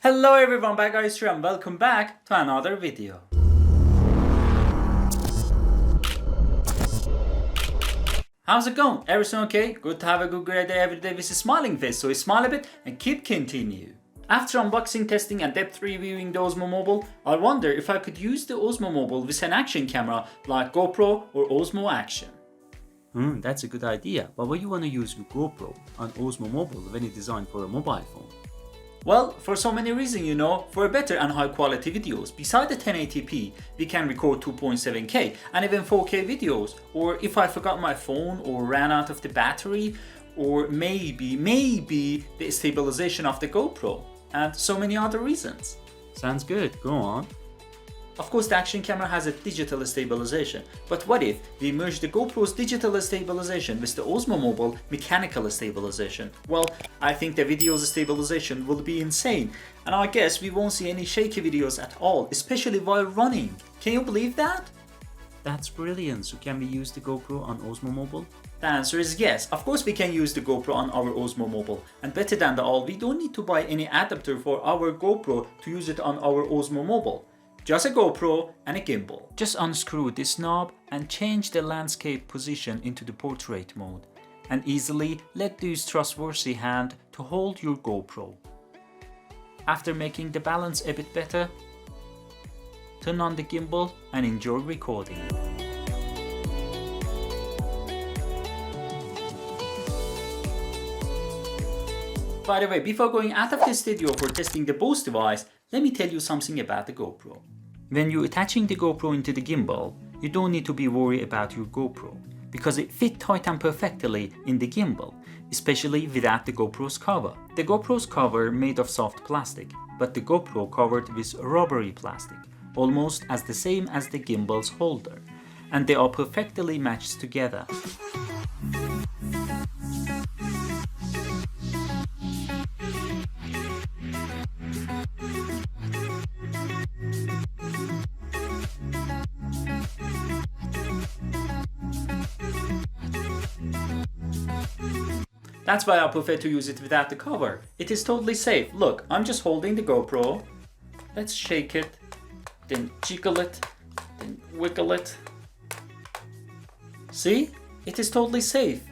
Hello everyone, back guys here and welcome back to another video. How's it going? Everything okay? Good to have a good great day every day with a smiling face, so smile a bit and keep continue. After unboxing, testing and depth reviewing the Osmo Mobile, I wonder if I could use the Osmo Mobile with an action camera like GoPro or Osmo Action. That's a good idea, but why you want to use your GoPro on Osmo Mobile when it's designed for a mobile phone? Well, for so many reasons, for better and high quality videos. Beside the 1080p, we can record 2.7K and even 4K videos. Or if I forgot my phone or ran out of the battery, or maybe the stabilization of the GoPro, and so many other reasons. Sounds good, go on. Of course, the action camera has a digital stabilization, but what if we merge the GoPro's digital stabilization with the Osmo Mobile mechanical stabilization? Well, I think the video's stabilization will be insane, and I guess we won't see any shaky videos at all, especially while running. Can you believe that? That's brilliant, so can we use the GoPro on Osmo Mobile? The answer is yes. Of course we can use the GoPro on our Osmo Mobile, and better than all, we don't need to buy any adapter for our GoPro to use it on our Osmo Mobile. Just a GoPro and a gimbal. Just unscrew this knob and change the landscape position into the portrait mode, and easily let use trustworthy hand to hold your GoPro. After making the balance a bit better, turn on the gimbal and enjoy recording. By the way, before going out of the studio for testing the Bose device, let me tell you something about the GoPro. When you're attaching the GoPro into the gimbal, you don't need to be worried about your GoPro, because it fits tight and perfectly in the gimbal, especially without the GoPro's cover. The GoPro's cover made of soft plastic, but the GoPro covered with rubbery plastic, almost as the same as the gimbal's holder, and they are perfectly matched together. That's why I prefer to use it without the cover. It is totally safe. Look, I'm just holding the GoPro. Let's shake it, then jiggle it, then wiggle it. See? It is totally safe.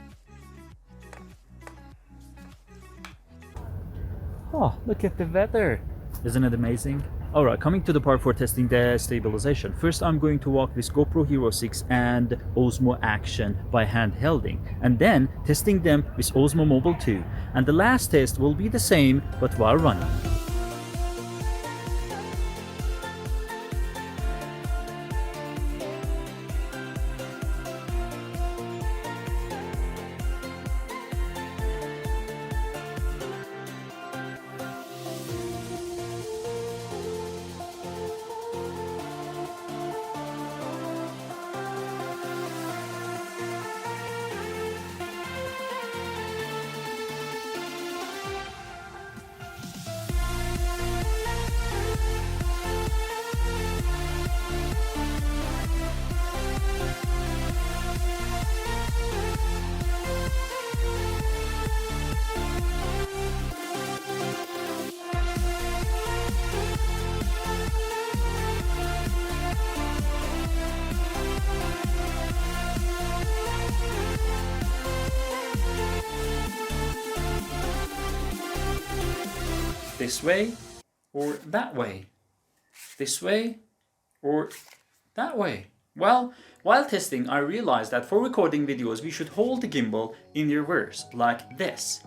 Oh, look at the weather. Isn't it amazing? Alright, coming to the part for testing the stabilization. First I'm going to walk with GoPro Hero 6 and Osmo Action by hand-holding, and then testing them with Osmo Mobile 2. And the last test will be the same, but while running. This way or that way? This way or that way? Well, while testing, I realized that for recording videos, we should hold the gimbal in reverse, like this.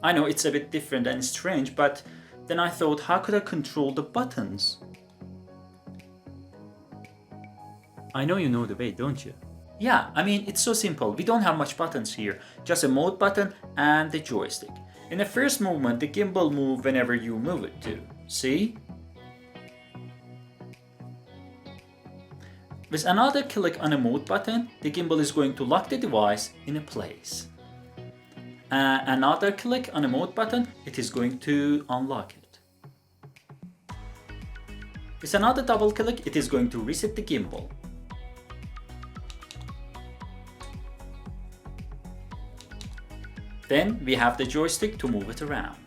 I know it's a bit different and strange, but then I thought, how could I control the buttons? I know you know the way, don't you? Yeah, I mean, it's so simple. We don't have much buttons here, just a mode button and the joystick. In the first movement, the gimbal moves whenever you move it to. See? With another click on a mode button, the gimbal is going to lock the device in a place. Another click on a mode button, it is going to unlock it. With another double click, it is going to reset the gimbal. Then we have the joystick to move it around.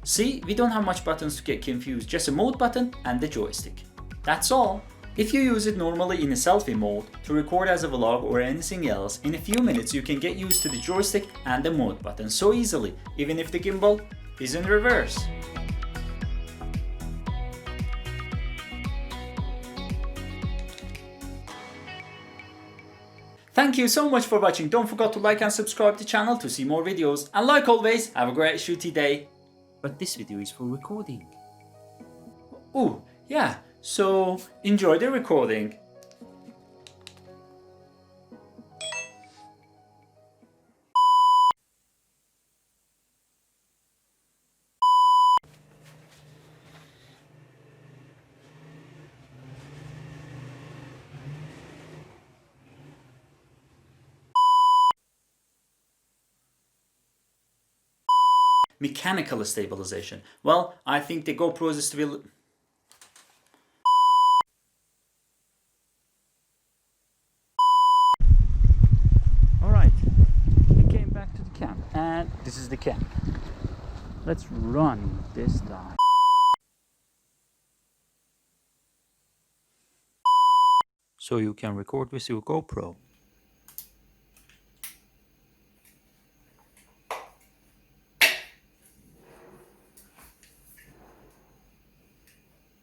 See, we don't have much buttons to get confused, just a mode button and the joystick. That's all. If you use it normally in a selfie mode, to record as a vlog or anything else, in a few minutes you can get used to the joystick and the mode button so easily, even if the gimbal is in reverse. Thank you so much for watching. Don't forget to like and subscribe to the channel to see more videos. And like always, have a great shooty day. But this video is for recording. Ooh, yeah, so enjoy the recording. Mechanical stabilization. Well, I think the GoPro's still... Alright, we came back to the camp and this is the camp. Let's run this time. So you can record with your GoPro.